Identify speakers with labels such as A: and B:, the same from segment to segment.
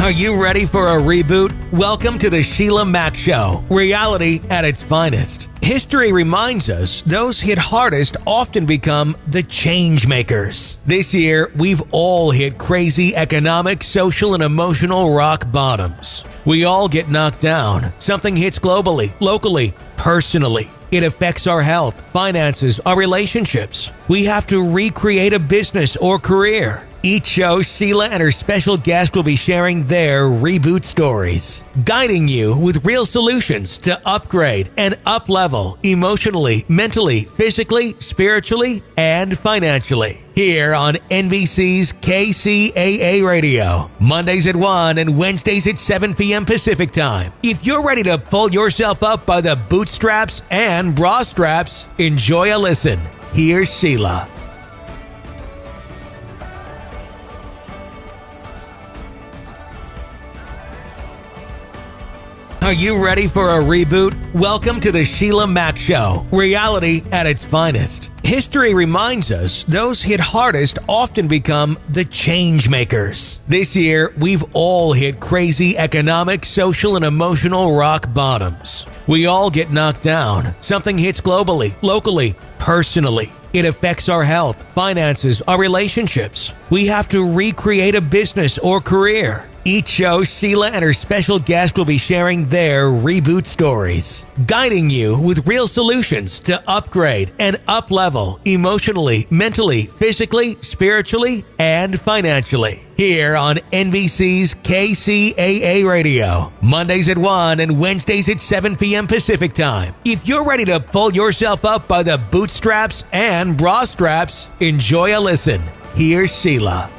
A: Are you ready for a reboot? Welcome to the Sheila Mac Show, reality at its finest. History reminds us those hit hardest often become the change makers. This year, we've all hit crazy economic, social, and emotional rock bottoms. We all get knocked down. Something hits globally, locally, personally. It affects our health, finances, our relationships. We have to recreate a business or career. Each show, Sheila and her special guest will be sharing their reboot stories, guiding you with real solutions to upgrade and up-level emotionally, mentally, physically, spiritually, and financially. Here on NBC's KCAA Radio, Mondays at 1 and Wednesdays at 7 p.m. Pacific Time. If you're ready to pull yourself up by the bootstraps and bra straps, enjoy a listen. Here's Sheila. Are you ready for a reboot? Welcome to the Sheila Mac Show, reality at its finest. History reminds us those hit hardest often become the change makers. This year, we've all hit crazy economic, social, and emotional rock bottoms. We all get knocked down. Something hits globally, locally, personally. It affects our health, finances, our relationships. We have to recreate a business or career. Each show, Sheila and her special guest will be sharing their reboot stories, guiding you with real solutions to upgrade and up-level emotionally, mentally, physically, spiritually, and financially. Here on NBC's KCAA Radio, Mondays at 1 and Wednesdays at 7 p.m. Pacific Time. If you're ready to pull yourself up by the bootstraps and bra straps, enjoy a listen. Here's Sheila.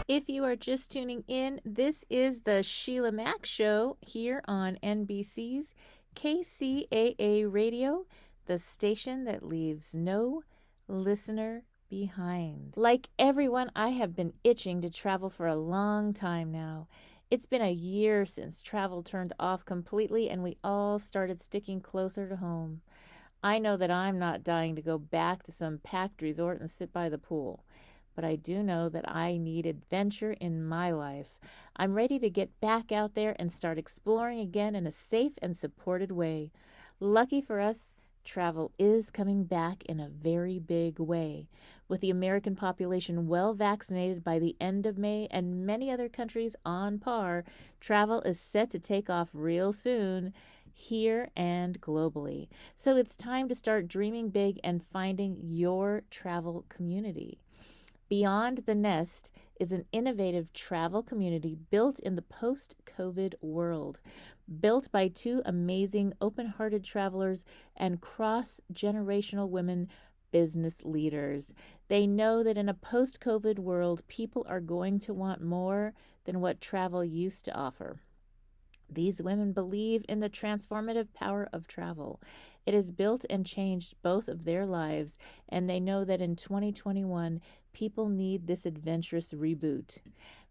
B: If you are just tuning in, this is the Sheila Mac Show here on NBC's KCAA Radio, the station that leaves no listener behind. Like everyone, I have been itching to travel for a long time now. It's been a year since travel turned off completely and we all started sticking closer to home. I know that I'm not dying to go back to some packed resort and sit by the pool. But I do know that I need adventure in my life. I'm ready to get back out there and start exploring again in a safe and supported way. Lucky for us, travel is coming back in a very big way. With the American population well vaccinated by the end of May and many other countries on par, travel is set to take off real soon, here and globally. So it's time to start dreaming big and finding your travel community. Beyond the Nest is an innovative travel community built in the post-COVID world, built by two amazing open-hearted travelers and cross-generational women business leaders. They know that in a post-COVID world, people are going to want more than what travel used to offer. These women believe in the transformative power of travel. It has built and changed both of their lives, and they know that in 2021, people need this adventurous reboot.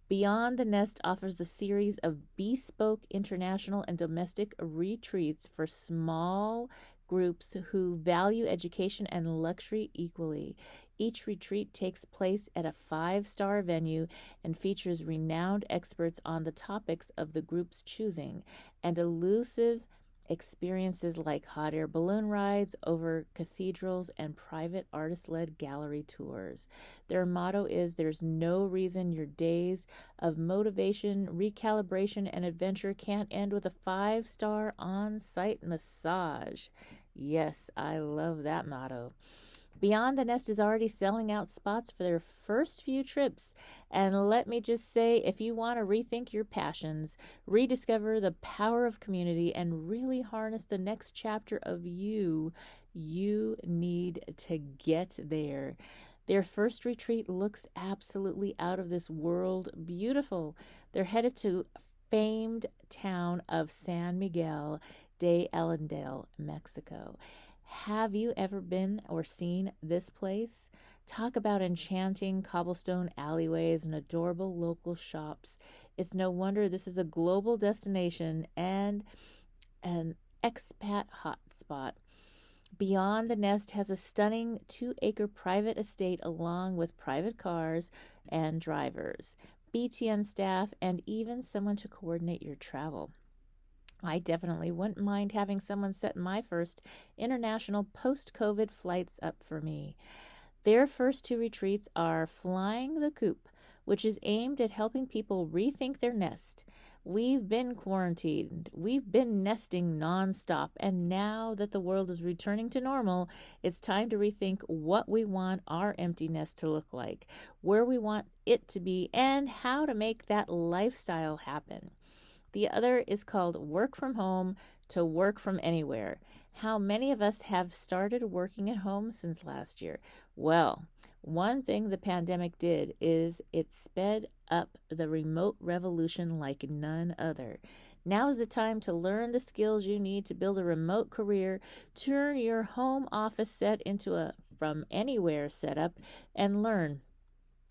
B: Beyond the Nest offers a series of bespoke international and domestic retreats for small groups who value education and luxury equally. Each retreat takes place at a 5-star venue and features renowned experts on the topics of the group's choosing and elusive experiences like hot air balloon rides over cathedrals and private artist-led gallery tours. Their motto is, "There's no reason your days of motivation, recalibration, and adventure can't end with a 5-star on-site massage." Yes, I love that motto. Beyond the Nest is already selling out spots for their first few trips. And let me just say, if you want to rethink your passions, rediscover the power of community, and really harness the next chapter of you need to get there. Their first retreat looks absolutely out of this world beautiful. They're headed to famed town of San Miguel de Allendale, Mexico. Have you ever been or seen this place? Talk about enchanting cobblestone alleyways and adorable local shops. It's no wonder this is a global destination and an expat hotspot. Beyond the Nest has a stunning 2-acre private estate along with private cars and drivers, BTN staff, and even someone to coordinate your travel. I definitely wouldn't mind having someone set my first international post-COVID flights up for me. Their first 2 retreats are Flying the Coop, which is aimed at helping people rethink their nest. We've been quarantined, we've been nesting nonstop, and now that the world is returning to normal, it's time to rethink what we want our empty nest to look like, where we want it to be, and how to make that lifestyle happen. The other is called Work from Home to Work from Anywhere. How many of us have started working at home since last year? Well, one thing the pandemic did is it sped up the remote revolution like none other. Now is the time to learn the skills you need to build a remote career, turn your home office set into a from anywhere setup, and learn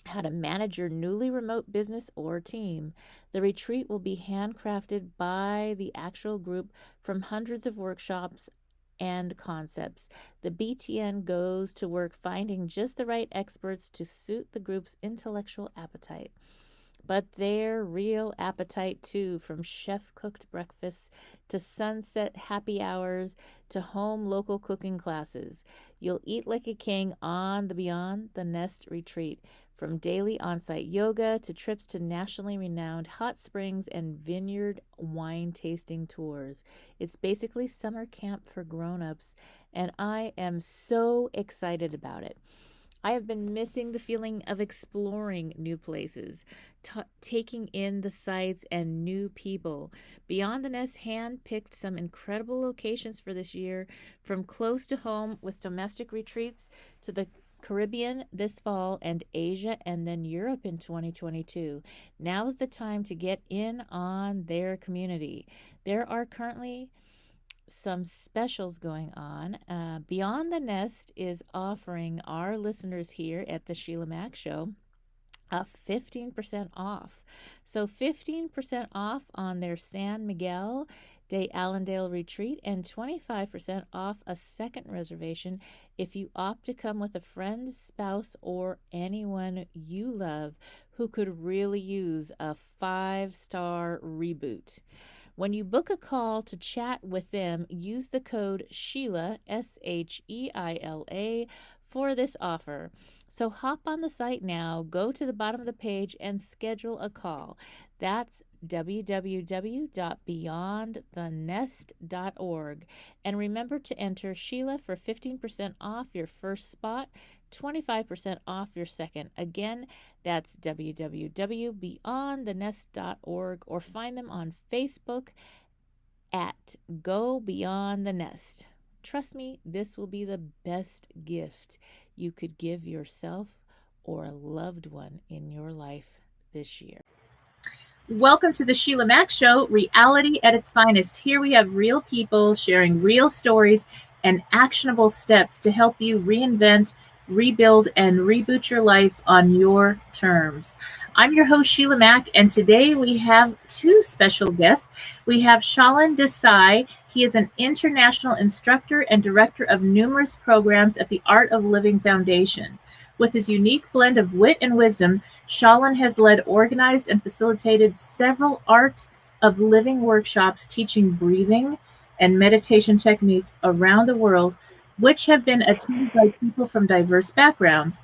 B: how to manage your newly remote business or team. The retreat will be handcrafted by the actual group from hundreds of workshops and concepts. The BTN goes to work finding just the right experts to suit the group's intellectual appetite. But their real appetite too, from chef-cooked breakfasts to sunset happy hours to home local cooking classes. You'll eat like a king on the Beyond the Nest retreat, from daily on-site yoga to trips to nationally renowned hot springs and vineyard wine tasting tours. It's basically summer camp for grown-ups, and I am so excited about it. I have been missing the feeling of exploring new places, taking in the sights and new people. Beyond the Nest handpicked some incredible locations for this year, from close to home with domestic retreats to the Caribbean this fall and Asia and then Europe in 2022. Now is the time to get in on their community. There are currently some specials going on. Beyond the Nest is offering our listeners here at the Sheila Mack Show a 15% off. So 15% off on their San Miguel de Allendale retreat and 25% off a second reservation if you opt to come with a friend, spouse, or anyone you love who could really use a 5-star reboot. When you book a call to chat with them, use the code Sheila, SHEILA, for this offer. So hop on the site now, go to the bottom of the page, and schedule a call. That's www.beyondthenest.org. And remember to enter Sheila for 15% off your first spot, 25% off your second. Again, that's www.beyondthenest.org, or find them on Facebook at Go Beyond the Nest. Trust me, this will be the best gift you could give yourself or a loved one in your life this year.
C: Welcome to the Sheila Mack Show, reality at its finest. Here we have real people sharing real stories and actionable steps to help you reinvent, rebuild, and reboot your life on your terms. I'm your host, Sheila Mack, and today we have 2 special guests. We have Shalin Desai. He is an international instructor and director of numerous programs at the Art of Living Foundation. With his unique blend of wit and wisdom, Shalin has led, organized, and facilitated several Art of Living workshops teaching breathing and meditation techniques around the world, which have been attended by people from diverse backgrounds.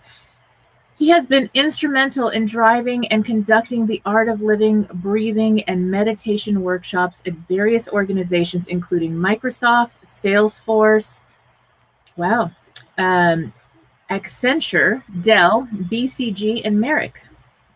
C: He has been instrumental in driving and conducting the Art of Living, breathing, and meditation workshops at various organizations, including Microsoft, Salesforce, Accenture, Dell, BCG, and Merck.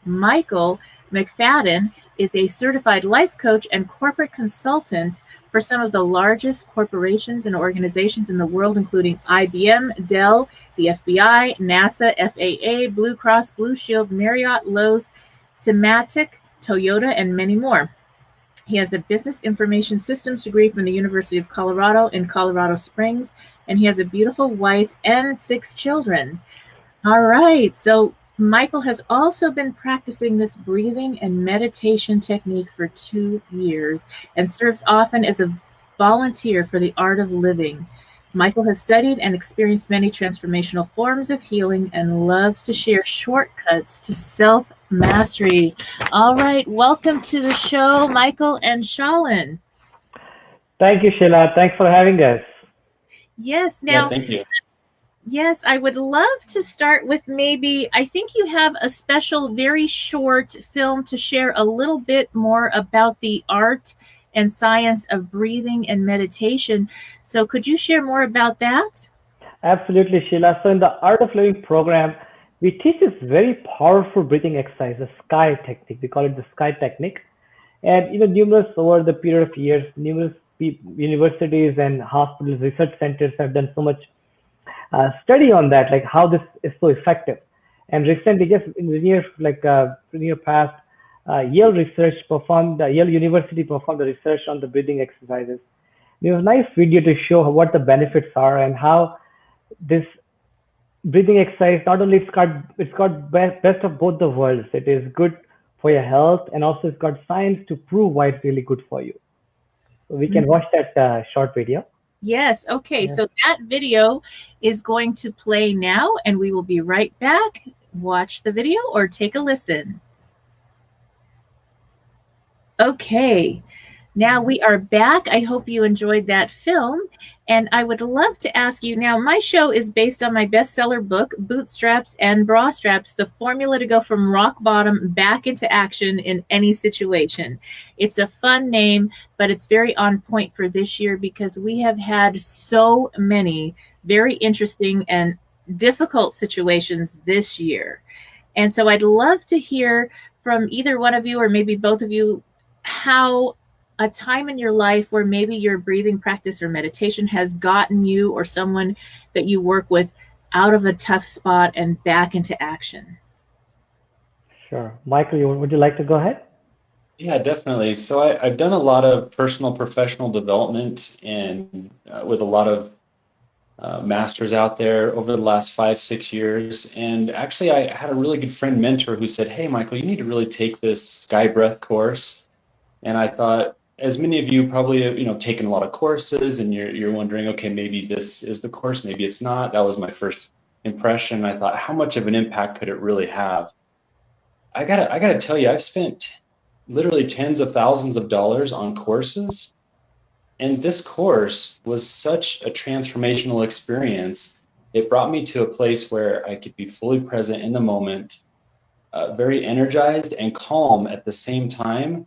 C: Michael McFadden is a certified life coach and corporate consultant for some of the largest corporations and organizations in the world, including IBM, Dell, the FBI, NASA, FAA, Blue Cross Blue Shield, Marriott, Lowe's, Symantec, Toyota, and many more. He has a business information systems degree from the University of Colorado in Colorado Springs, and he has a beautiful wife and 6 children. All right, so Michael has also been practicing this breathing and meditation technique for 2 years and serves often as a volunteer for the Art of Living. Michael has studied and experienced many transformational forms of healing and loves to share shortcuts to self-mastery. All right, welcome to the show, Michael and Shalin.
D: Thank you, Sheila. Thanks for having us.
C: Yes,
E: Yeah,
C: now,
E: thank you.
C: yes, I would love to start with maybe, I think you have a special, very short film to share a little bit more about the art and science of breathing and meditation. So could you share more about that?
D: Absolutely, Sheila. So in the Art of Living program, we teach this very powerful breathing exercise, the sky technique. We call it the sky technique. And numerous over the period of years, numerous universities and hospitals, research centers have done so much study on that, like how this is so effective. And recently, just in the near past, Yale University performed the research on the breathing exercises. There was a nice video to show what the benefits are and how this breathing exercise, not only it's got best of both the worlds. It is good for your health, and also it's got science to prove why it's really good for you. So we can watch that short video.
C: Yes. Okay.
D: Yeah.
C: So that video is going to play now, and we will be right back. Watch the video or take a listen. Okay. Now we are back. I hope you enjoyed that film. And I would love to ask you now, my show is based on my bestseller book, Bootstraps and Bra Straps, the formula to go from rock bottom back into action in any situation. It's a fun name, but it's very on point for this year because we have had so many very interesting and difficult situations this year. And so I'd love to hear from either one of you or maybe both of you how a time in your life where maybe your breathing practice or meditation has gotten you or someone that you work with out of a tough spot and back into action.
D: Sure. Michael, would you like to go ahead?
E: Yeah, definitely. So I've done a lot of personal professional development and with a lot of masters out there over the last 5-6 years. And actually, I had a really good friend mentor who said, "Hey, Michael, you need to really take this Sky Breath course." And I thought, as many of you probably have, taken a lot of courses and you're wondering, okay, maybe this is the course, maybe it's not. That was my first impression. I thought, how much of an impact could it really have? I gotta tell you, I've spent literally tens of thousands of dollars on courses. And this course was such a transformational experience. It brought me to a place where I could be fully present in the moment, very energized and calm at the same time,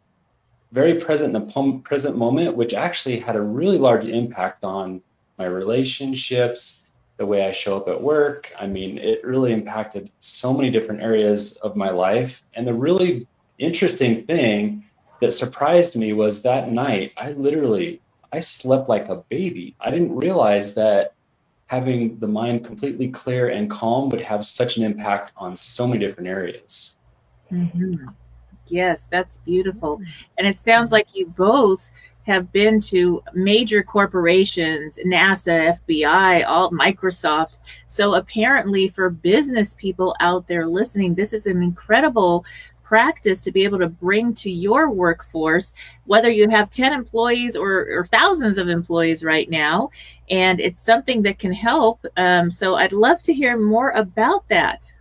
E: very present in the present moment, which actually had a really large impact on my relationships, the way I show up at work. I mean, it really impacted so many different areas of my life. And the really interesting thing that surprised me was that night, I slept like a baby. I didn't realize that having the mind completely clear and calm would have such an impact on so many different areas.
C: Mm-hmm. Yes, that's beautiful. And it sounds like you both have been to major corporations, NASA, FBI, all Microsoft. So apparently for business people out there listening, this is an incredible practice to be able to bring to your workforce, whether you have 10 employees or thousands of employees right now. And it's something that can help. So I'd love to hear more about that.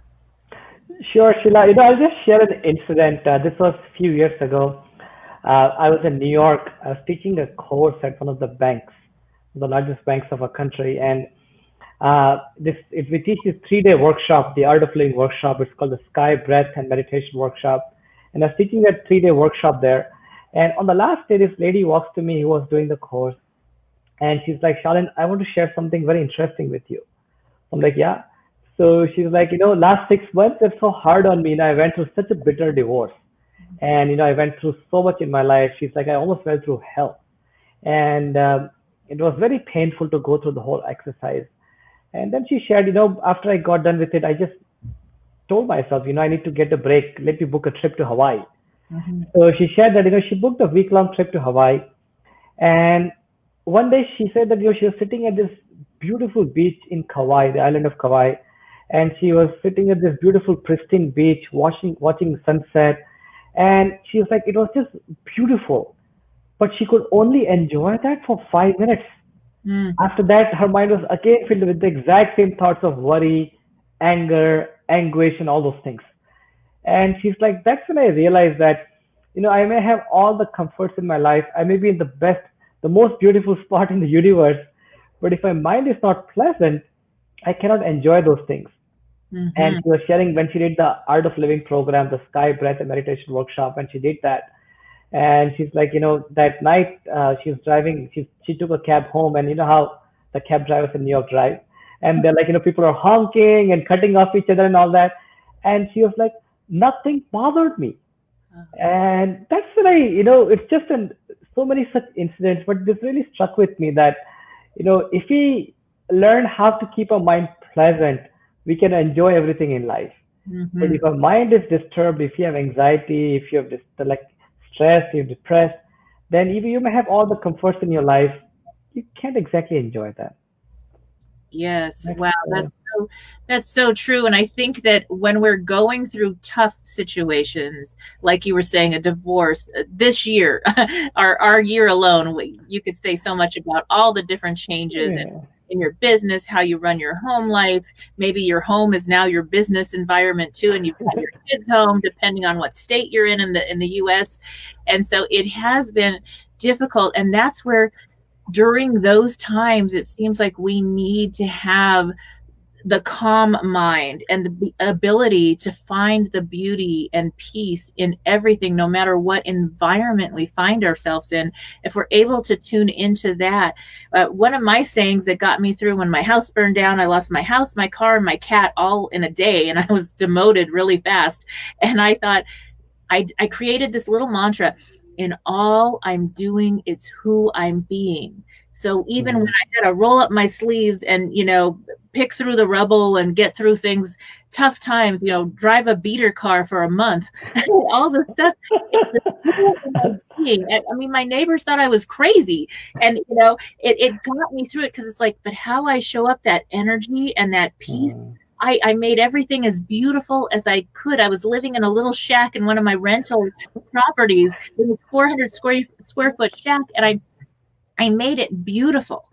D: Sure, Sheila. I'll just share an incident. This was a few years ago. I was in New York. I was teaching a course at one of the banks, the largest banks of our country. And we teach this 3-day workshop, the Art of Living workshop. It's called the Sky Breath and Meditation workshop. And I was teaching that 3-day workshop there. And on the last day, this lady walks to me who was doing the course. And she's like, "Shalin, I want to share something very interesting with you." I'm like, "Yeah." So she's like, last 6 months, it's so hard on me. I went through such a bitter divorce. And, I went through so much in my life. She's like, I almost went through hell. And it was very painful to go through the whole exercise. And then she shared, after I got done with it, I just told myself, I need to get a break. Let me book a trip to Hawaii. Mm-hmm. So she shared that, she booked a week-long trip to Hawaii. And one day she said that, she was sitting at this beautiful beach in Kauai, the island of Kauai. And she was sitting at this beautiful, pristine beach, watching sunset. And she was like, it was just beautiful. But she could only enjoy that for 5 minutes. After that, her mind was again filled with the exact same thoughts of worry, anger, anguish, and all those things. And she's like, that's when I realized that, I may have all the comforts in my life. I may be in the best, the most beautiful spot in the universe. But if my mind is not pleasant, I cannot enjoy those things. And she was sharing when she did the Art of Living program, the Sky Breath and Meditation workshop, and she did that. And she's like, that night she was driving, she took a cab home, and you know how the cab drivers in New York drive, and they're like, people are honking and cutting off each other and all that. And she was like, nothing bothered me. And that's when it's just so many such incidents, but this really struck with me that, if we learn how to keep our mind pleasant, we can enjoy everything in life. But if our mind is disturbed, if you have anxiety, if you have like stress, you're depressed, then even you may have all the comforts in your life, you can't exactly enjoy that.
C: Yes. Wow. That's so true. And I think that when we're going through tough situations, like you were saying, a divorce this year, our year alone, you could say so much about all the different changes in your business, how you run your home life. Maybe your home is now your business environment too, and you've got your kids home, depending on what state you're in the US. And so it has been difficult. And that's where during those times, it seems like we need to have the calm mind and the ability to find the beauty and peace in everything, no matter what environment we find ourselves in. If we're able to tune into that, one of my sayings that got me through when my house burned down, I lost my house, my car, and my cat all in a day, and I was demoted really fast. And I thought, I created this little mantra: in all I'm doing, it's who I'm being. So even when I had to roll up my sleeves and, pick through the rubble and get through things, tough times, drive a beater car for a month, all the stuff. I mean, my neighbors thought I was crazy. And, it got me through it, because it's like, but how I show up, that energy and that peace, I made everything as beautiful as I could. I was living in a little shack in one of my rental properties. It was 400 square foot shack, and I made it beautiful.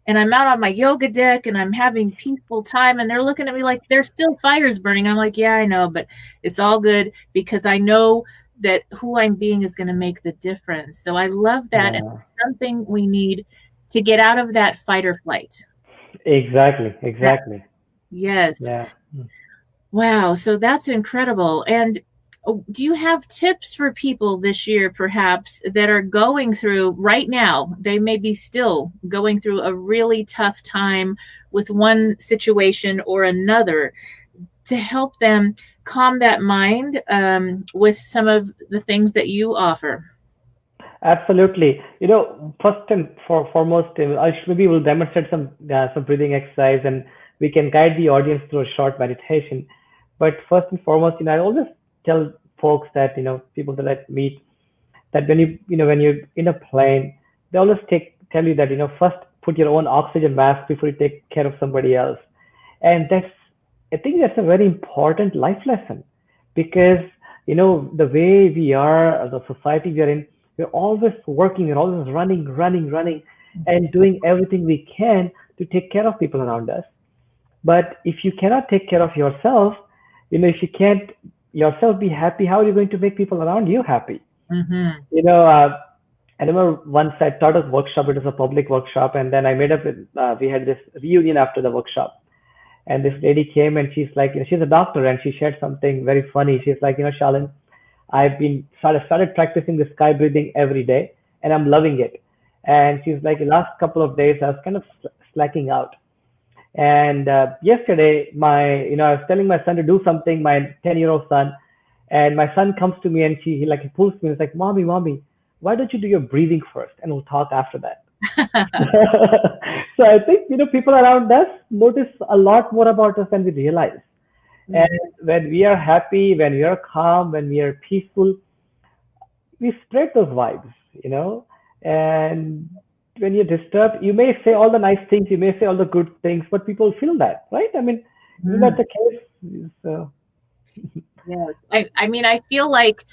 C: And I'm out on my yoga deck and I'm having peaceful time, and they're looking at me like there's still fires burning. I'm like, yeah, I know, but it's all good, because I know that who I'm being is going to make the difference. So I love that. And it's something we need to get out of that fight or flight.
D: Exactly.
C: Yes.
D: Yeah.
C: Wow. So that's incredible. And do you have tips for people this year, perhaps, that are going through right now? They may be still going through a really tough time with one situation or another, to help them calm that mind with some of the things that you offer.
D: Absolutely. First and foremost, maybe we'll demonstrate some breathing exercise, and we can guide the audience through a short meditation. But first and foremost, I always tell folks that, people that I meet, that when you're in a plane, they always tell you that, first put your own oxygen mask before you take care of somebody else. And I think that's a very important life lesson, because, the way we are, the society we are in, we're always working, we're always running, and doing everything we can to take care of people around us. But if you cannot take care of yourself, if you can't yourself be happy, how are you going to make people around you happy? I remember once I taught a workshop. It was a public workshop, and then I made up with, we had this reunion after the workshop, and this lady came, and she's like, she's a doctor, and she shared something very funny. She's like, Shalin, I've started practicing the sky breathing every day, and I'm loving it. And she's like, the last couple of days I was kind of slacking out. And yesterday, I was telling my son to do something, my 10-year-old son, and my son comes to me, and he pulls me. It's like, mommy, why don't you do your breathing first, and we'll talk after that. So I think, people around us notice a lot more about us than we realize. And when we are happy, when we are calm, when we are peaceful, we spread those vibes, and when you're disturbed, you may say all the nice things, you may say all the good things, but people feel that, right? I mean, isn't that the case? So.
C: Yes. I mean, I feel like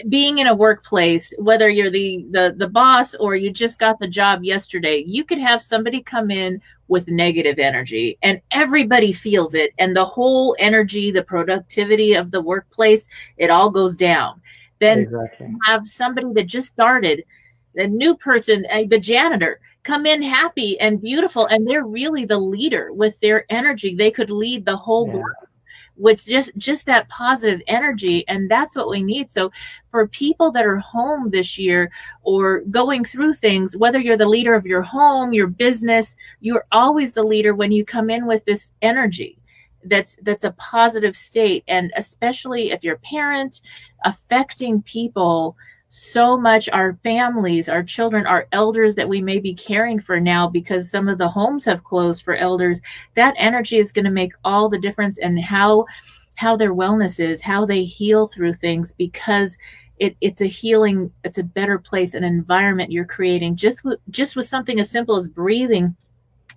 C: being in a workplace, whether you're the boss or you just got the job yesterday, you could have somebody come in with negative energy and everybody feels it, and the whole energy, the productivity of the workplace, it all goes down. Then
D: Exactly.
C: you have somebody that just started, the new person, the janitor, come in happy and beautiful, and they're really the leader with their energy. They could lead the whole
D: Yeah.
C: group with just that positive energy, and that's what we need. So for people that are home this year or going through things, whether you're the leader of your home, your business, you're always the leader when you come in with this energy that's a positive state. And especially if you're a parent, affecting people so much, our families, our children, our elders that we may be caring for now, because some of the homes have closed for elders, that energy is going to make all the difference in how their wellness is, how they heal through things, because it's a healing, it's a better place, an environment you're creating just with something as simple as breathing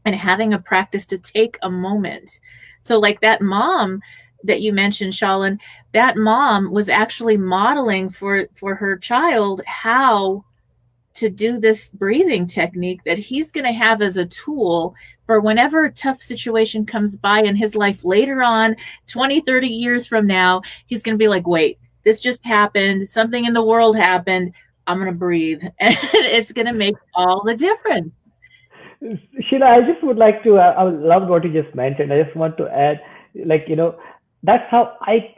C: and having a practice to take a moment. So like that mom that you mentioned, Shalin, that mom was actually modeling for her child how to do this breathing technique that he's going to have as a tool for whenever a tough situation comes by in his life later on, 20, 30 years from now, he's going to be like, wait, this just happened. Something in the world happened. I'm going to breathe. And it's going to make all the difference.
D: Sheila, I just would like to, I love what you just mentioned. I just want to add, like, that's how I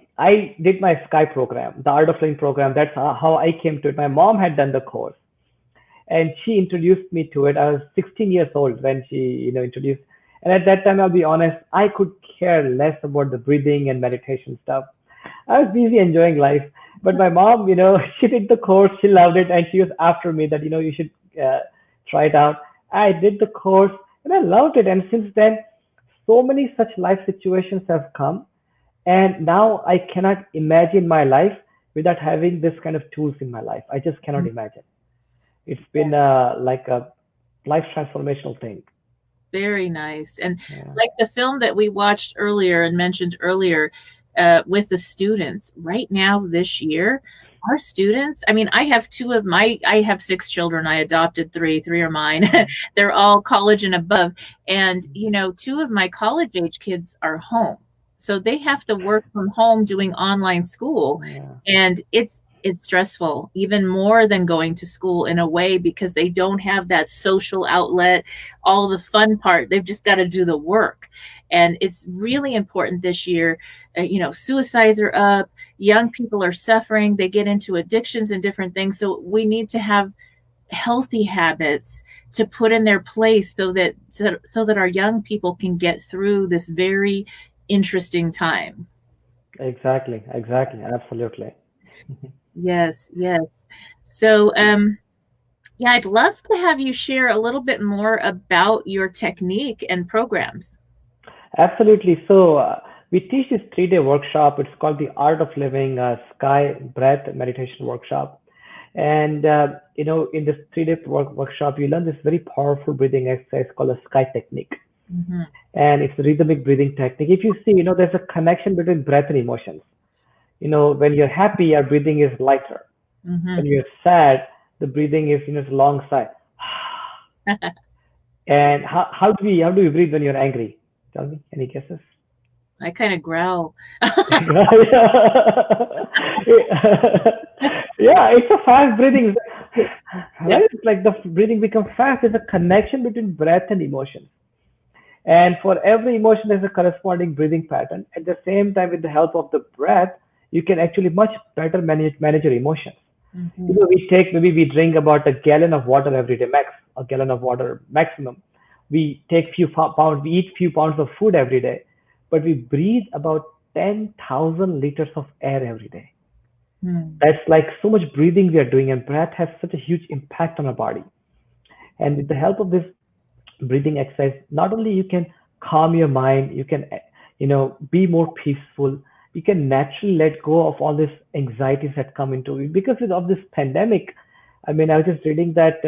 D: did my Sky program, the Art of Living program. That's how I came to it. My mom had done the course and she introduced me to it. I was 16 years old when she, introduced. And at that time, I'll be honest, I could care less about the breathing and meditation stuff. I was busy enjoying life. But my mom, she did the course, she loved it, and she was after me that, you should try it out. I did the course and I loved it. And since then, so many such life situations have come. And now I cannot imagine my life without having this kind of tools in my life. I just cannot imagine. It's been like a life transformational thing.
C: Very nice. And like the film that we watched earlier and mentioned earlier with the students, right now this year, our students, I mean, I have I have 6 children. I adopted 3 are mine. They're all college and above. And, 2 of my college age kids are home. So they have to work from home doing online school. And it's stressful, even more than going to school in a way, because they don't have that social outlet, all the fun part. They've just got to do the work. And it's really important this year. Suicides are up, young people are suffering, they get into addictions and different things. So we need to have healthy habits to put in their place so that our young people can get through this very interesting time.
D: Exactly. Absolutely.
C: Yes. So, I'd love to have you share a little bit more about your technique and programs.
D: Absolutely. So we teach this 3-day workshop. It's called the Art of Living Sky Breath Meditation Workshop. And, in this 3-day workshop, you learn this very powerful breathing exercise called the Sky technique.
C: Mm-hmm.
D: And it's a rhythmic breathing technique. If you see, there's a connection between breath and emotions. When you're happy, your breathing is lighter.
C: Mm-hmm.
D: When you're sad, the breathing is, long sigh. And how do we breathe when you're angry? Tell me, any guesses?
C: I kind of growl.
D: Yeah, it's a fast breathing. Right? It's like the breathing becomes fast. There's a connection between breath and emotion. And for every emotion, there's a corresponding breathing pattern. At the same time, with the help of the breath, you can actually much better manage your emotions.
C: Mm-hmm.
D: We drink about a gallon of water every day, a gallon of water maximum. We take we eat few pounds of food every day, but we breathe about 10,000 liters of air every day. That's like so much breathing we are doing, and breath has such a huge impact on our body. And with the help of this breathing exercise, not only you can calm your mind, you can be more peaceful, you can naturally let go of all these anxieties that come into it because of this pandemic. I mean, I was just reading that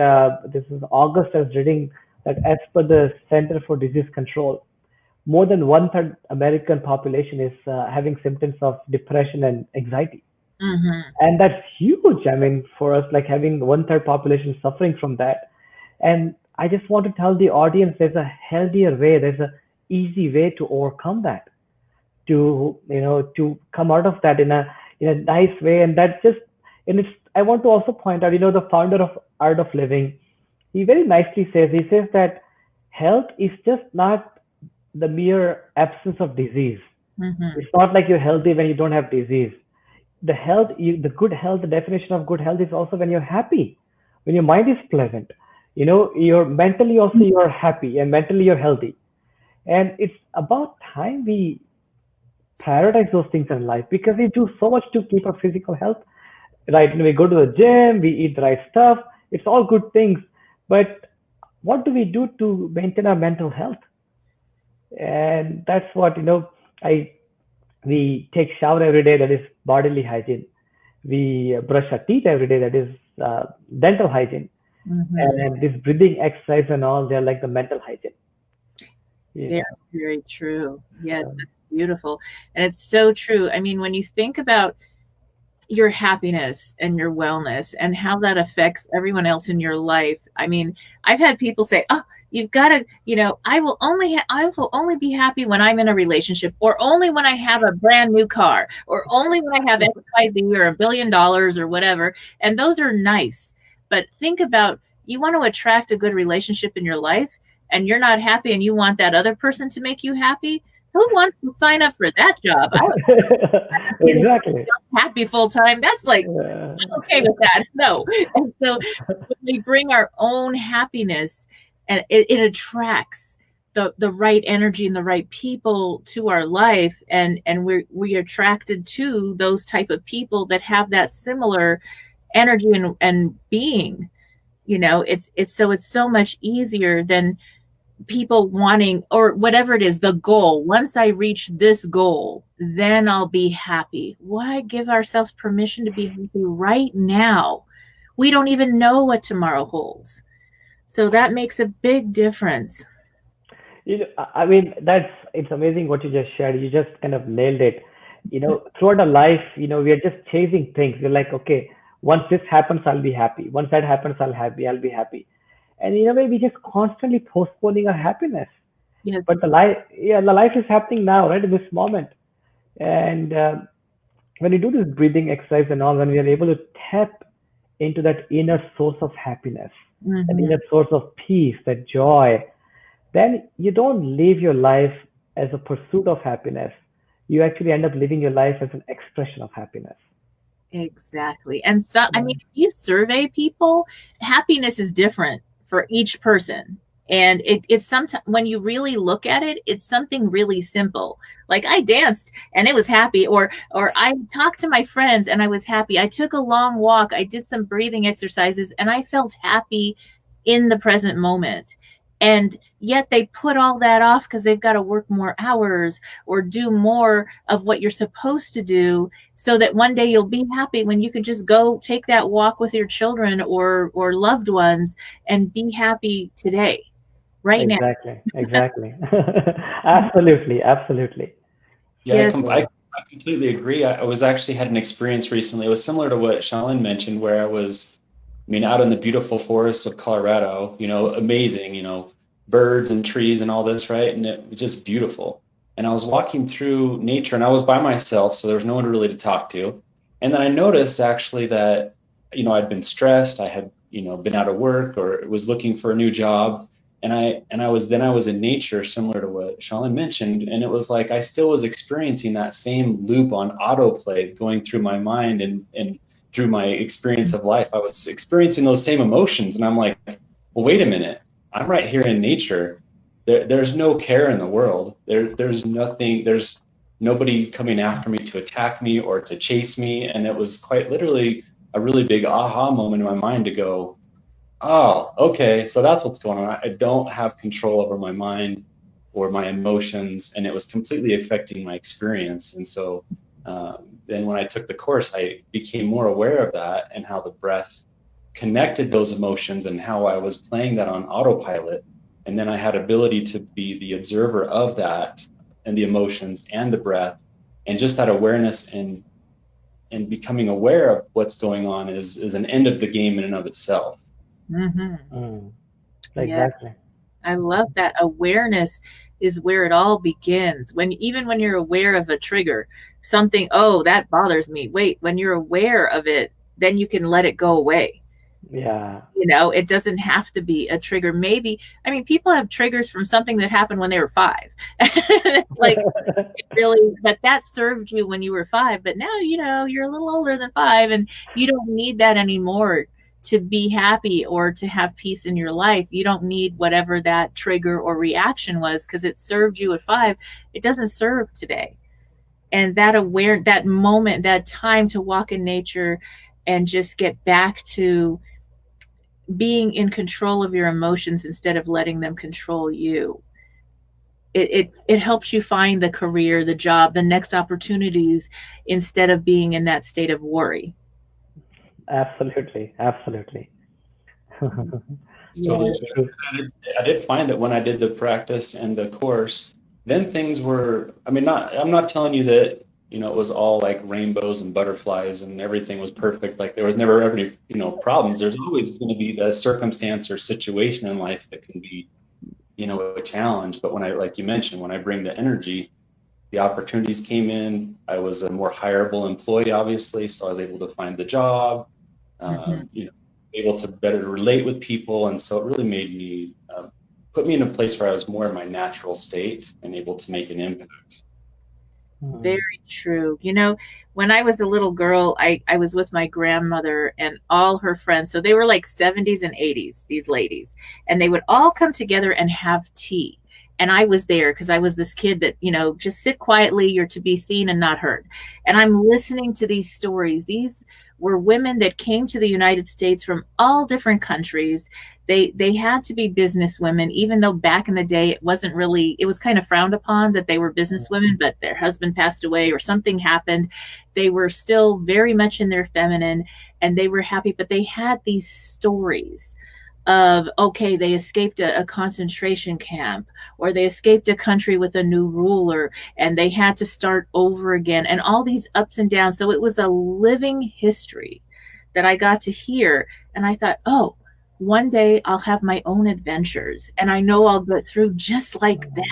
D: this is August. I was reading that as per the Center for Disease Control, more than 1/3 American population is having symptoms of depression and anxiety. And that's huge. I mean, for us, like having 1/3 population suffering from that. And I just want to tell the audience there's a healthier way, there's a easy way to overcome that, to come out of that in a nice way. And that just, and it's, I want to also point out, the founder of Art of Living, he very nicely says, he says that health is just not the mere absence of disease. It's not like you're healthy when you don't have disease. The good health, the definition of good health is also when you're happy, when your mind is pleasant. You're mentally also you're happy and mentally you're healthy. And it's about time we prioritize those things in life, because we do so much to keep our physical health, right? We go to the gym, we eat the right stuff. It's all good things. But what do we do to maintain our mental health? And that's what, we take shower every day, that is bodily hygiene. We brush our teeth every day, that is dental hygiene. And this breathing exercise and all, they're like the mental hygiene.
C: Very, very true. Yes, that's beautiful. And it's so true. I mean, when you think about your happiness and your wellness and how that affects everyone else in your life. I mean, I've had people say, "Oh, you've got to, I will only be happy when I'm in a relationship, or only when I have a brand new car, or only when I have XYZ or $1 billion or whatever." And those are nice. But think about, you want to attract a good relationship in your life, and you're not happy and you want that other person to make you happy. Who wants to sign up for that job?
D: Exactly.
C: Happy full time. That's like, I'm okay with that. No. And so when we bring our own happiness, and it attracts the right energy and the right people to our life, and we're attracted to those type of people that have that similar energy and being. It's so much easier than people wanting, or whatever it is, the goal. Once I reach this goal, then I'll be happy. Why give ourselves permission to be happy right now? We don't even know what tomorrow holds. So that makes a big difference.
D: I mean, it's amazing what you just shared. You just kind of nailed it. Throughout our life, we are just chasing things. We're like, okay, once this happens, I'll be happy. Once that happens, I'll be happy. And in a way, we just constantly postponing our happiness.
C: Yes.
D: But the life is happening now, right, in this moment. And when you do this breathing exercise and all, when we are able to tap into that inner source of happiness, that inner source of peace, that joy, then you don't live your life as a pursuit of happiness. You actually end up living your life as an expression of happiness.
C: Exactly. And so, I mean, if you survey people, happiness is different for each person. And it's sometimes, when you really look at it, it's something really simple. Like, I danced and it was happy, or I talked to my friends and I was happy. I took a long walk. I did some breathing exercises and I felt happy in the present moment. And yet they put all that off because they've got to work more hours or do more of what you're supposed to do, so that one day you'll be happy when you can just go take that walk with your children or loved ones and be happy today, right now.
D: Exactly. Absolutely.
E: Yeah, yes. I completely agree. I was actually had an experience recently. It was similar to what Shalin mentioned, where I was, out in the beautiful forests of Colorado, amazing, birds and trees and all this, right? And it was just beautiful. And I was walking through nature and I was by myself, so there was no one really to talk to. And then I noticed actually that, I'd been stressed. I had, been out of work or was looking for a new job. And I was in nature, similar to what Shalin mentioned. And it was like I still was experiencing that same loop on autoplay going through my mind and through my experience of life. I was experiencing those same emotions. And I'm like, well, wait a minute. I'm right here in nature. There's no care in the world. There's nothing. There's nobody coming after me to attack me or to chase me. And it was quite literally a really big aha moment in my mind to go, oh, okay, so that's what's going on. I don't have control over my mind or my emotions, and it was completely affecting my experience. And so then when I took the course, I became more aware of that and how the breath connected those emotions and how I was playing that on autopilot. And then I had ability to be the observer of that and the emotions and the breath, and just that awareness and and becoming aware of what's going on is an end of the game in and of itself.
C: Mm-hmm.
D: Exactly.
C: Yeah. I love that. Awareness is where it all begins. Even when you're aware of a trigger, something, oh, that bothers me. Wait, when you're aware of it, then you can let it go away.
D: Yeah.
C: You know, it doesn't have to be a trigger. Maybe, I mean, people have triggers from something that happened when they were 5. Like, really, but that served you when you were 5. But now, you know, you're a little older than 5 and you don't need that anymore to be happy or to have peace in your life. You don't need whatever that trigger or reaction was because it served you at 5. It doesn't serve today. And that moment, that time to walk in nature and just get back to being in control of your emotions instead of letting them control you. It helps you find the career, the job, the next opportunities instead of being in that state of worry.
D: Absolutely.
E: It's totally true. I did find that when I did the practice and the course, then things were, I mean, I'm not telling you that, you know, it was all like rainbows and butterflies and everything was perfect. Like there was never any, you know, problems. There's always going to be the circumstance or situation in life that can be, you know, a challenge. But when like you mentioned, when I bring the energy, the opportunities came in. I was a more hireable employee, obviously, so I was able to find the job, you know, able to better relate with people. And so it really made me, put me in a place where I was more in my natural state and able to make an impact.
C: Very true. You know, when I was a little girl, I was with my grandmother and all her friends. So they were like 70s and 80s, these ladies, and they would all come together and have tea. And I was there because I was this kid that, you know, just sit quietly, you're to be seen and not heard. And I'm listening to these stories. These were women that came to the United States from all different countries. They had to be business women, even though back in the day it was kind of frowned upon that they were business women, but their husband passed away or something happened. They were still very much in their feminine and they were happy, but they had these stories of, okay, they escaped a concentration camp, or they escaped a country with a new ruler and they had to start over again, and all these ups and downs. So it was a living history that I got to hear. And I thought, oh, one day I'll have my own adventures and I know I'll go through just like them.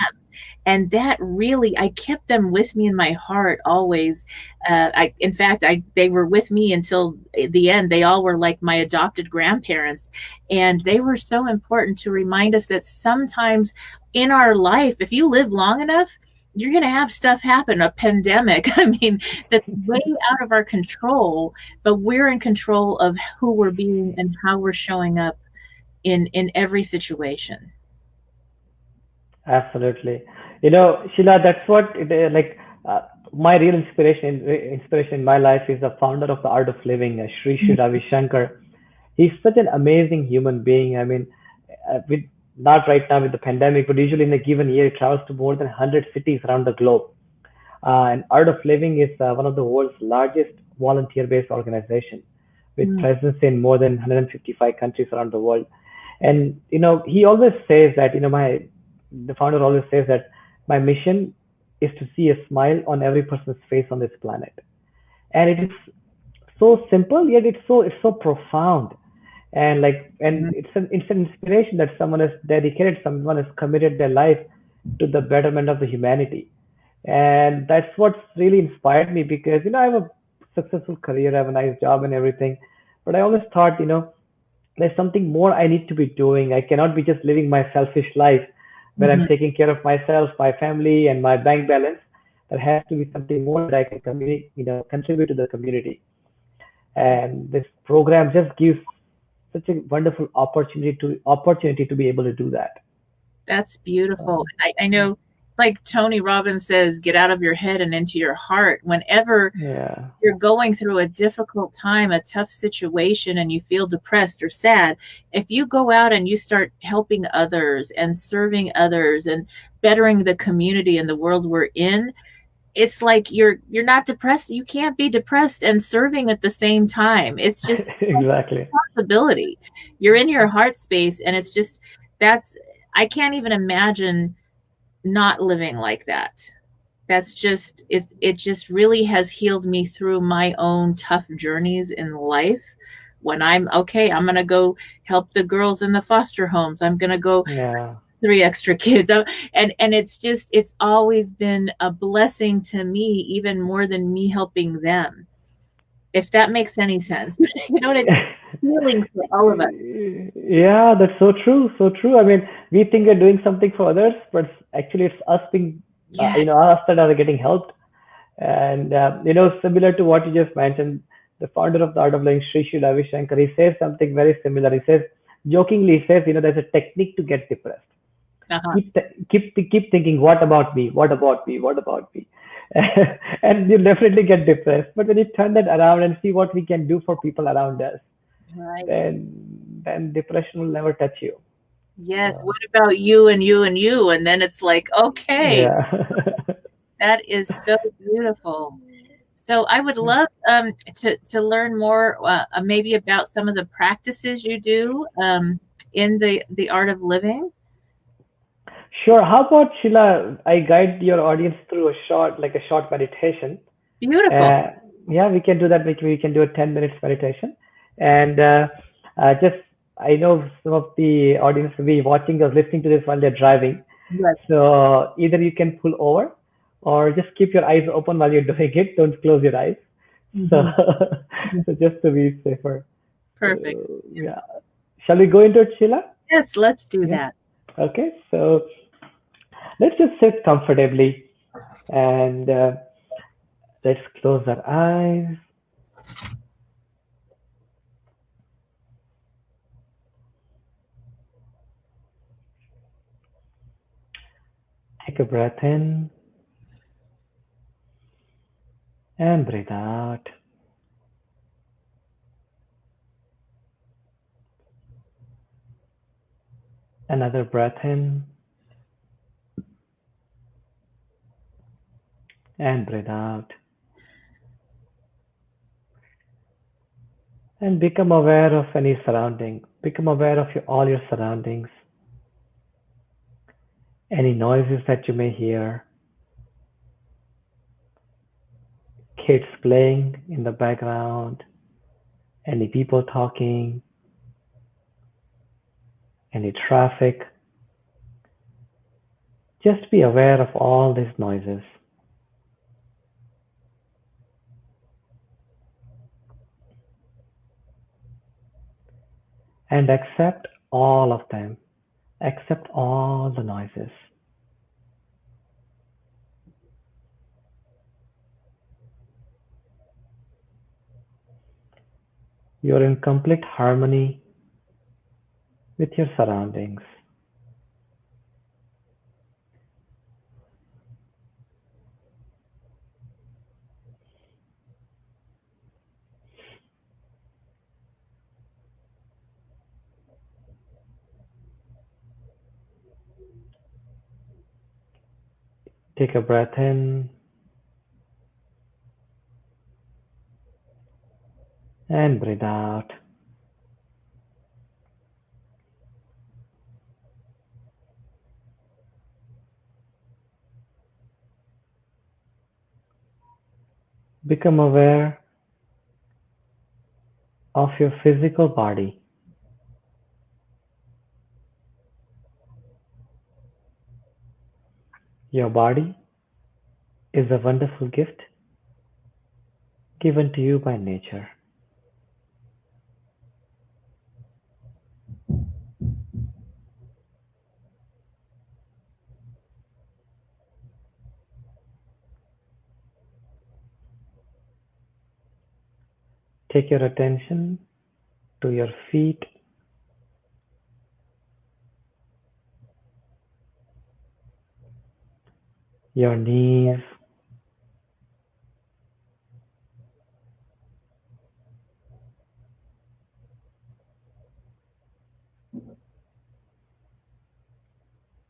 C: And that really, I kept them with me in my heart always. In fact, they were with me until the end. They all were like my adopted grandparents. And they were so important to remind us that sometimes in our life, if you live long enough, you're going to have stuff happen, a pandemic. I mean, that's way out of our control, but we're in control of who we're being and how we're showing up in every situation.
D: Absolutely. You know, Sheila, that's what my real inspiration in my life is the founder of the Art of Living, Sri Ravi Shankar. He's such an amazing human being. I mean, with not right now with the pandemic, but usually in a given year, he travels to more than 100 cities around the globe. And Art of Living is one of the world's largest volunteer-based organization with presence in more than 155 countries around the world. And, you know, he always says that, you know, the founder always says that my mission is to see a smile on every person's face on this planet. And it is so simple, yet it's so profound. And it's an inspiration that someone has committed their life to the betterment of the humanity. And that's what's really inspired me because, you know, I have a successful career, I have a nice job and everything. But I always thought, you know, there's something more I need to be doing. I cannot be just living my selfish life where I'm taking care of myself, my family, and my bank balance. There has to be something more that I can contribute to the community. And this program just gives such a wonderful opportunity to be able to do that.
C: That's beautiful. I know, like Tony Robbins says, get out of your head and into your heart. Whenever you're going through a difficult time, a tough situation, and you feel depressed or sad, if you go out and you start helping others and serving others and bettering the community and the world we're in, it's like you're not depressed. You can't be depressed and serving at the same time. It's just
D: exactly
C: a possibility. You're in your heart space, and it's just I can't even imagine not living like that. That's just it just really has healed me through my own tough journeys in life. When I'm okay, I'm gonna go help the girls in the foster homes. I'm gonna go
D: Yeah.
C: 3 extra kids. And it's always been a blessing to me, even more than me helping them. If that makes any sense. You know what I mean? Healing for all of us.
D: Yeah, that's so true, so true. I mean, we think we're doing something for others, but actually it's us being,
C: Yeah.
D: us that are getting helped. And similar to what you just mentioned, the founder of the Art of Living, Sri Sri Ravi Shankar, he says something very similar. He says, jokingly, he says, there's a technique to get depressed.
C: Uh-huh.
D: Keep thinking, what about me? What about me? What about me? And you definitely get depressed. But when you turn that around and see what we can do for people around us,
C: Right.
D: then depression will never touch you.
C: Yes.
D: So,
C: What about you and you and you? And then it's like, okay,
D: yeah.
C: that is so beautiful. So I would love to learn more, maybe about some of the practices you do in the art of living.
D: Sure. How about Sheila? I guide your audience through a short meditation.
C: Beautiful.
D: Uh, yeah, we can do that. We can do a 10 minutes meditation. And just, I know some of the audience will be watching or listening to this while they're driving.
C: Yes.
D: So either you can pull over or just keep your eyes open while you're doing it. Don't close your eyes. So,
C: Mhm.
D: so just to be safer.
C: Perfect.
D: Yeah. Shall we go into it, Sheila?
C: Yes, let's do
D: Yeah.
C: that.
D: Okay. So let's just sit comfortably and let's close our eyes. Take a breath in and breathe out. Another breath in and breathe out. And become aware of any surrounding. Become aware of all your surroundings. Any noises that you may hear. Kids playing in the background. Any people talking. Any traffic. Just be aware of all these noises. And accept all of them. Accept all the noises. You're in complete harmony with your surroundings. Take a breath in and breathe out. Become aware of your physical body. Your body is a wonderful gift given to you by nature. Take your attention to your feet, your knees,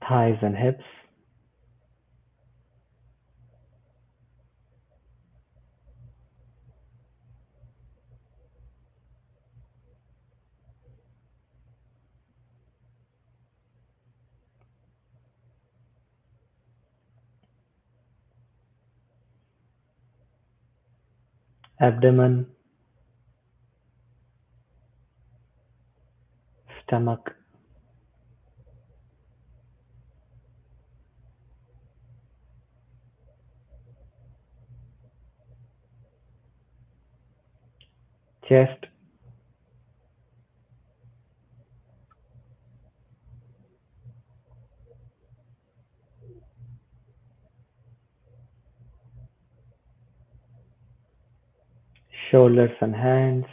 D: thighs and hips. abdomen, stomach, chest, shoulders and hands,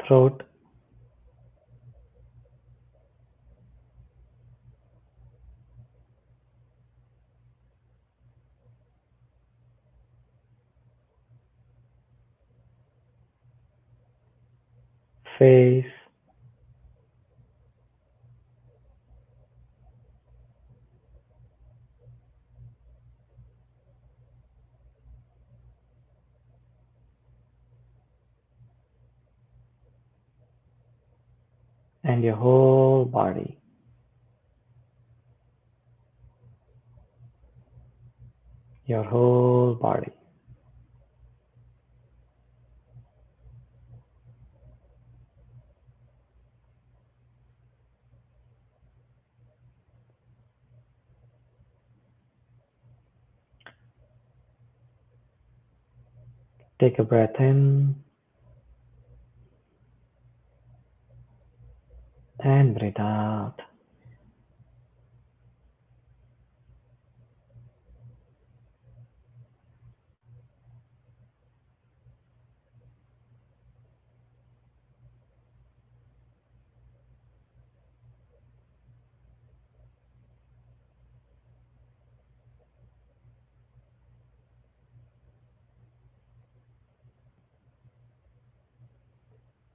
D: throat, face, and your whole body. Your whole body. Take a breath in and breathe out.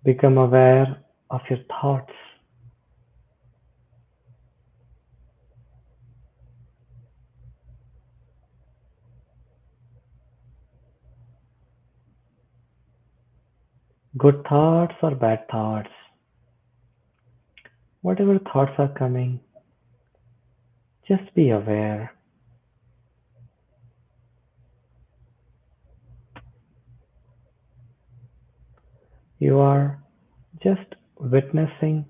D: Become aware of your thoughts. Good thoughts or bad thoughts. Whatever thoughts are coming, just be aware. You are just witnessing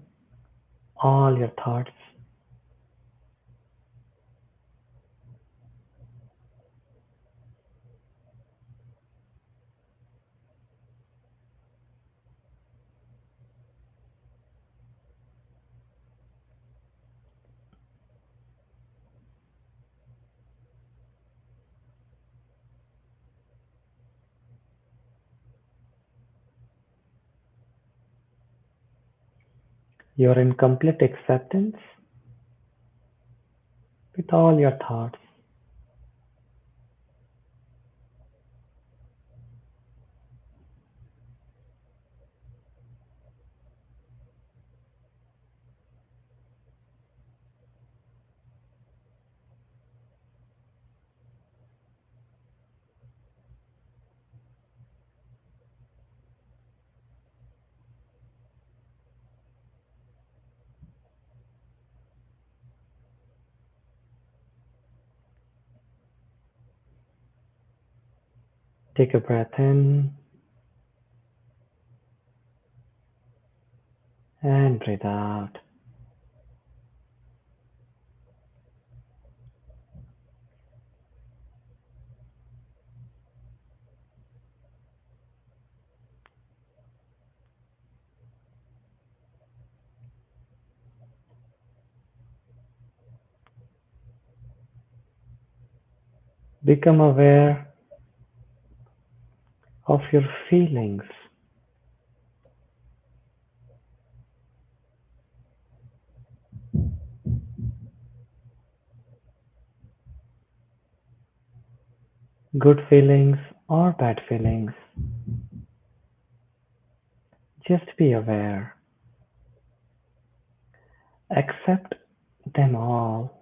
D: all your thoughts. You are in complete acceptance with all your thoughts. Take a breath in and breathe out. Become aware of your feelings. Good feelings or bad feelings. Just be aware. Accept them all.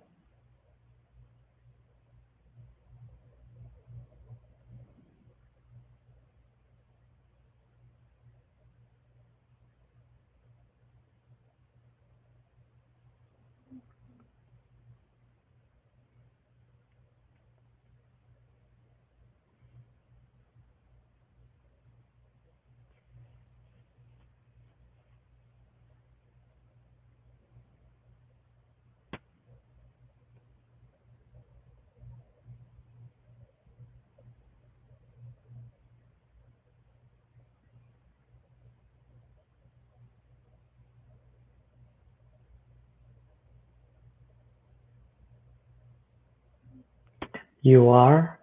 D: You are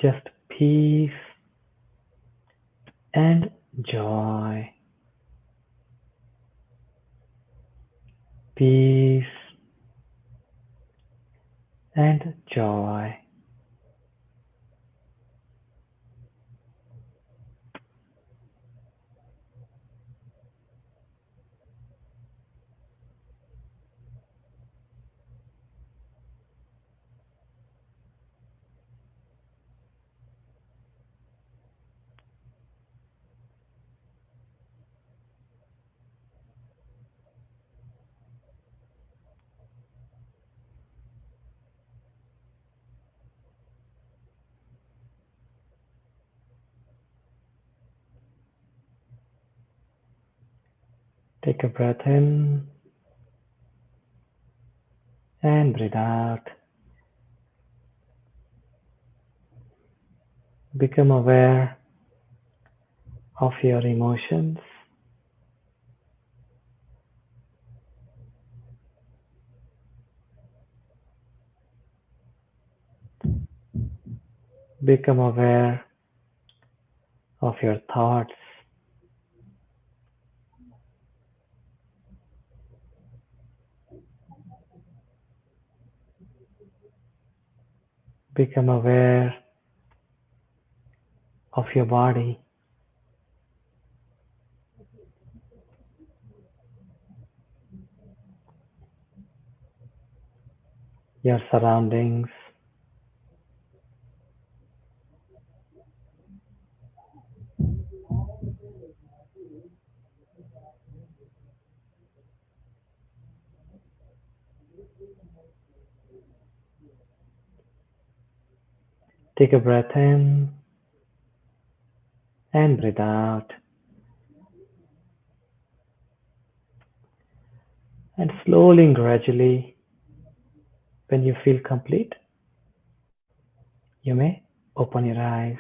D: just peace and joy. Peace and joy. Take a breath in and breathe out. Become aware of your emotions. Become aware of your thoughts. Become aware of your body. Your surroundings. Take a breath in and breathe out. And slowly and gradually, when you feel complete, you may open your eyes.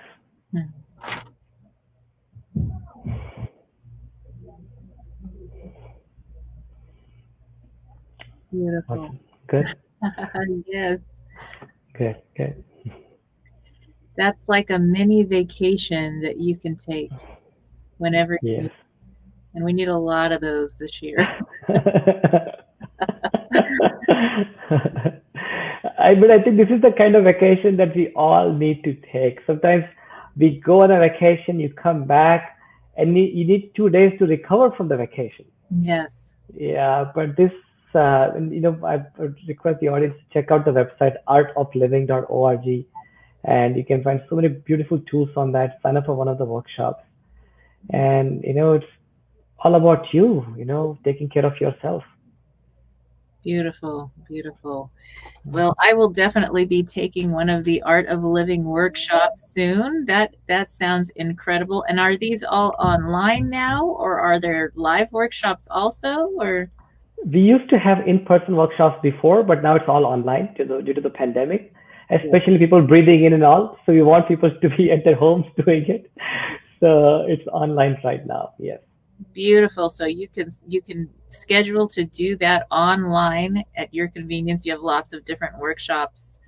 C: Beautiful.
D: Awesome. Good?
C: Yes.
D: Good, good.
C: That's like a mini vacation that you can take whenever you
D: Yes.
C: need. And we need a lot of those this year.
D: But I think this is the kind of vacation that we all need to take. Sometimes we go on a vacation, you come back, and you need 2 days to recover from the vacation.
C: Yes.
D: Yeah, but this, I would request the audience to check out the website artofliving.org, and you can find so many beautiful tools on that. Sign up for one of the workshops, and it's all about you, taking care of yourself.
C: Beautiful, beautiful. Well, I will definitely be taking one of the Art of Living workshops soon. That sounds incredible. And are these all online now, or are there live workshops also? Or
D: We used to have in-person workshops before, but now it's all online due to the pandemic, especially people breathing in and all. So we want people to be at their homes doing it. So it's online right now. Yes.
C: beautiful. So you can schedule to do that online at your convenience. You have lots of different workshops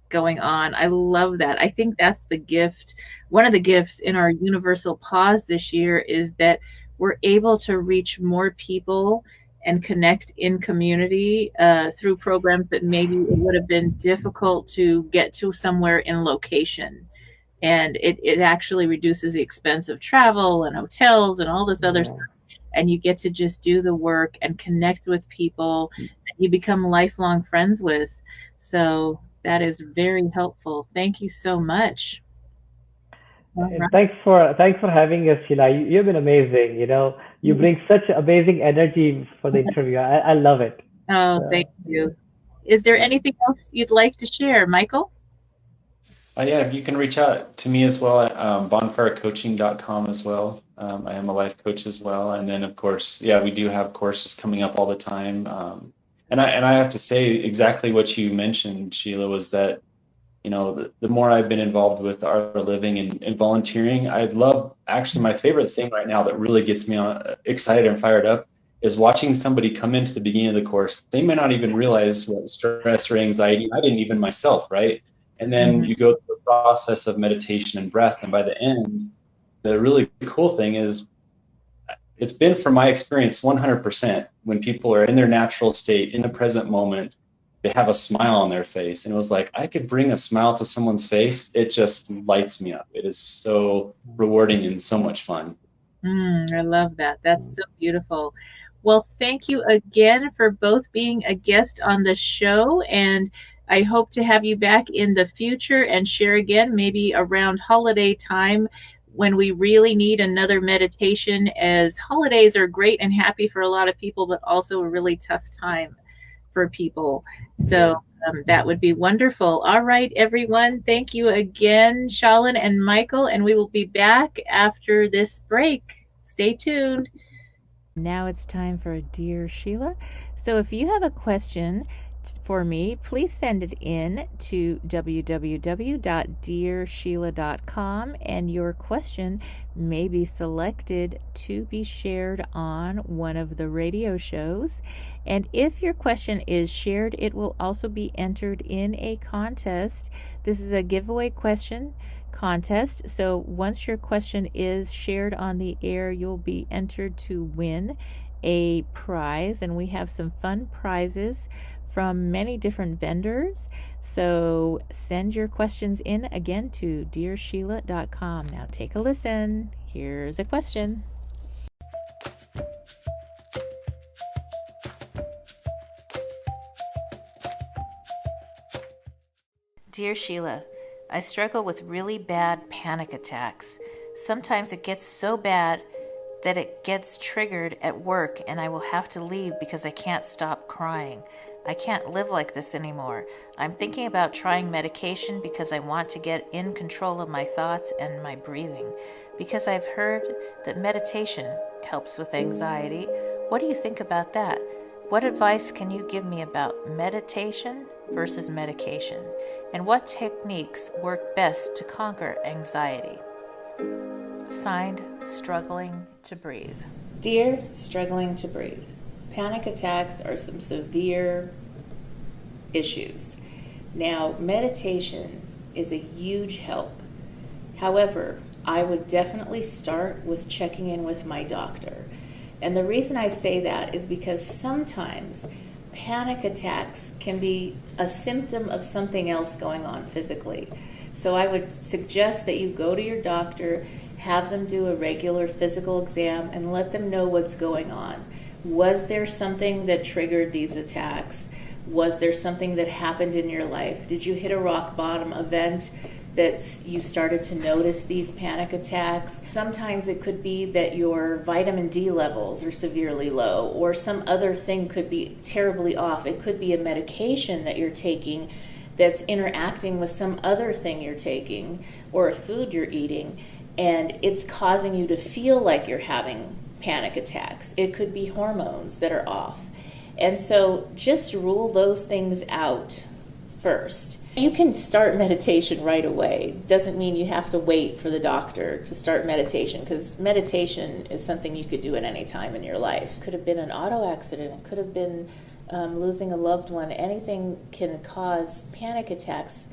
C: going on. I love that. I think that's the gift. One of the gifts in our universal pause this year is that we're able to reach more people and connect in community through programs that maybe it would have been difficult to get to somewhere in location. And it actually reduces the expense of travel and hotels and all this other stuff. and you get to just do the work and connect with people that you become lifelong friends with. So that is very helpful. Thank you so much. All
D: And
C: right.
D: thanks for having us, Sheila. You've been amazing. You bring such amazing energy for the interview. I love it.
C: Oh, thank
D: So,
C: you. Is there
E: Yes.
C: anything else you'd like to share, Michael?
E: Yeah, you can reach out to me as well at bonfirecoaching.com as well. I am a life coach as well. And then, of course, yeah, we do have courses coming up all the time. And I have to say exactly what you mentioned, Sheila, was that, the more I've been involved with Art of Living and volunteering, I love, actually, my favorite thing right now that really gets me excited and fired up is watching somebody come into the beginning of the course. They may not even realize what stress or anxiety, I didn't even myself, right? And then you go through the process of meditation and breath. And by the end, the really cool thing is it's been, from my experience, 100% when people are in their natural state, in the present moment, they have a smile on their face. And it was like, I could bring a smile to someone's face. It just lights me up. It is so rewarding and so much fun.
C: I love that. That's so beautiful. Well, thank you again for both being a guest on the show. And I hope to have you back in the future and share again, maybe around holiday time when we really need another meditation, as holidays are great and happy for a lot of people, but also a really tough time for people. So that would be wonderful. All right, everyone. Thank you again, Shalin and Michael, and we will be back after this break. Stay tuned.
B: Now it's time for Dear Sheila. So if you have a question for me, please send it in to www.dearsheila.com, and your question may be selected to be shared on one of the radio shows. And if your question is shared, it will also be entered in a contest. This is a giveaway question contest. So once your question is shared on the air, you'll be entered to win a prize, and we have some fun prizes from many different vendors. So send your questions in again to dearsheila.com. Now take a listen. Here's a question. Dear Sheila, I struggle with really bad panic attacks. Sometimes it gets so bad that it gets triggered at work and I will have to leave because I can't stop crying. I can't live like this anymore. I'm thinking about trying medication because I want to get in control of my thoughts and my breathing. Because I've heard that meditation helps with anxiety. What do you think about that? What advice can you give me about meditation versus medication? And what techniques work best to conquer anxiety? Signed, Struggling to Breathe. Dear Struggling to Breathe, panic attacks are some severe issues. Now, meditation is a huge help. However, I would definitely start with checking in with my doctor. And the reason I say that is because sometimes panic attacks can be a symptom of something else going on physically. So I would suggest that you go to your doctor, have them do a regular physical exam, and let them know what's going on. Was there something that triggered these attacks? Was there something that happened in your life? Did you hit a rock bottom event that you started to notice these panic attacks? Sometimes it could be that your vitamin D levels are severely low, or some other thing could be terribly off. It could be a medication that you're taking that's interacting with some other thing you're taking, or a food you're eating, and it's causing you to feel like you're having panic attacks. It could be hormones that are off. And so just rule those things out first. You can start meditation right away. Doesn't mean you have to wait for the doctor to start meditation, because meditation is something you could do at any time in your life. Could have been an auto accident. It could have been losing a loved one. Anything can cause panic attacks.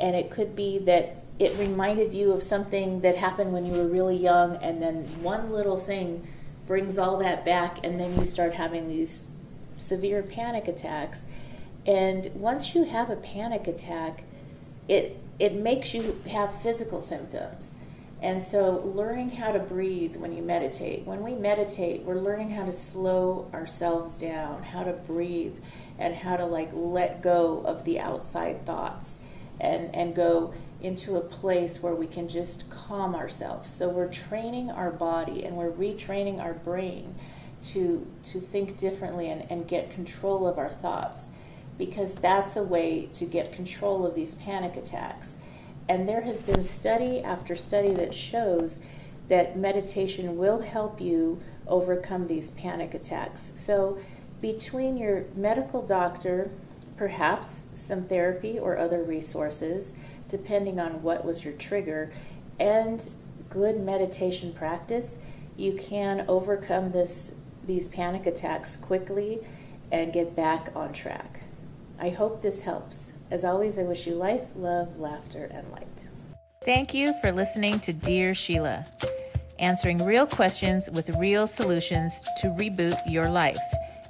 B: And it could be that it reminded you of something that happened when you were really young, and then one little thing brings all that back, and then you start having these severe panic attacks. And once you have a panic attack, it makes you have physical symptoms. And so learning how to breathe when you meditate. When we meditate, we're learning how to slow ourselves down, how to breathe, and how to let go of the outside thoughts and go into a place where we can just calm ourselves. So we're training our body and we're retraining our brain to think differently and get control of our thoughts, because that's a way to get control of these panic attacks. And there has been study after study that shows that meditation will help you overcome these panic attacks. So between your medical doctor, perhaps some therapy or other resources, depending on what was your trigger, and good meditation practice, you can overcome these panic attacks quickly and get back on track. I hope this helps. As always, I wish you life, love, laughter, and light. Thank you for listening to Dear Sheila, answering real questions with real solutions to reboot your life.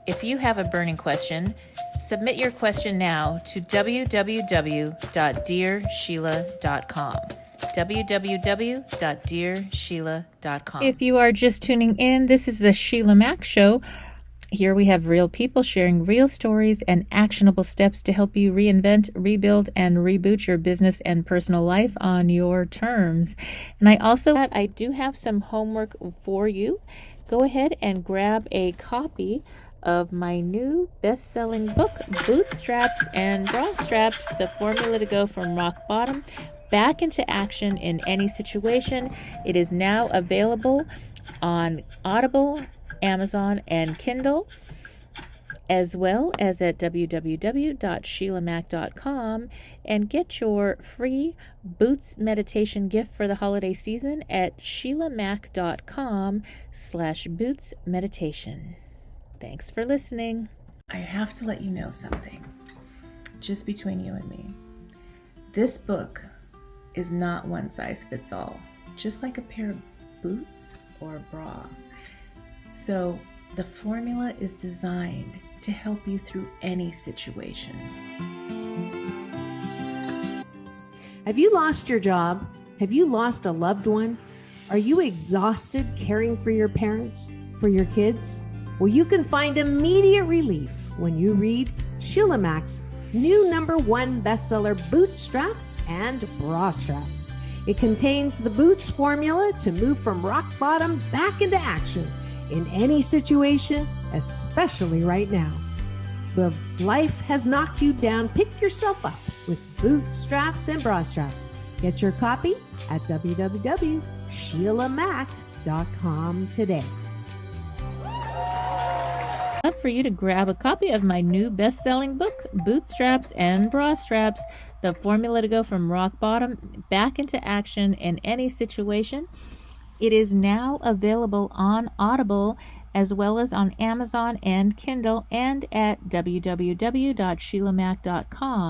B: If you have a burning question, submit your question now to www.dearsheila.com. www.dearsheila.com. If you are just tuning in, this is the Sheila Mack Show. Here we have real people sharing real stories and actionable steps to help you reinvent, rebuild, and reboot your business and personal life on your terms. And I do have some homework for you. Go ahead and grab a copy of my new best-selling book, Bootstraps and Bra Straps, The Formula to Go from Rock Bottom Back into Action in Any Situation. It is now available on Audible, Amazon, and Kindle, as well as at www.sheilamac.com, and get your free Boots meditation gift for the holiday season at sheilamac.com/Boots meditation. Thanks for listening. I have to let you know something, just between you and me. This book is not one size fits all, just like a pair of boots or a bra. So the formula is designed to help you through any situation.
F: Have you lost your job? Have you lost a loved one? Are you exhausted caring for your parents, for your kids? Well, you can find immediate relief when you read Sheila Mack's new #1 bestseller, Bootstraps and Bra Straps. It contains the Boots formula to move from rock bottom back into action in any situation, especially right now. If life has knocked you down, pick yourself up with Bootstraps and Bra Straps. Get your copy at www.sheilamac.com today.
B: For you to grab a copy of my new best-selling book, Bootstraps and Bra Straps, The Formula to Go from Rock Bottom Back into Action in Any Situation. It is now available on Audible, as well as on Amazon and Kindle, and at www.sheilamac.com.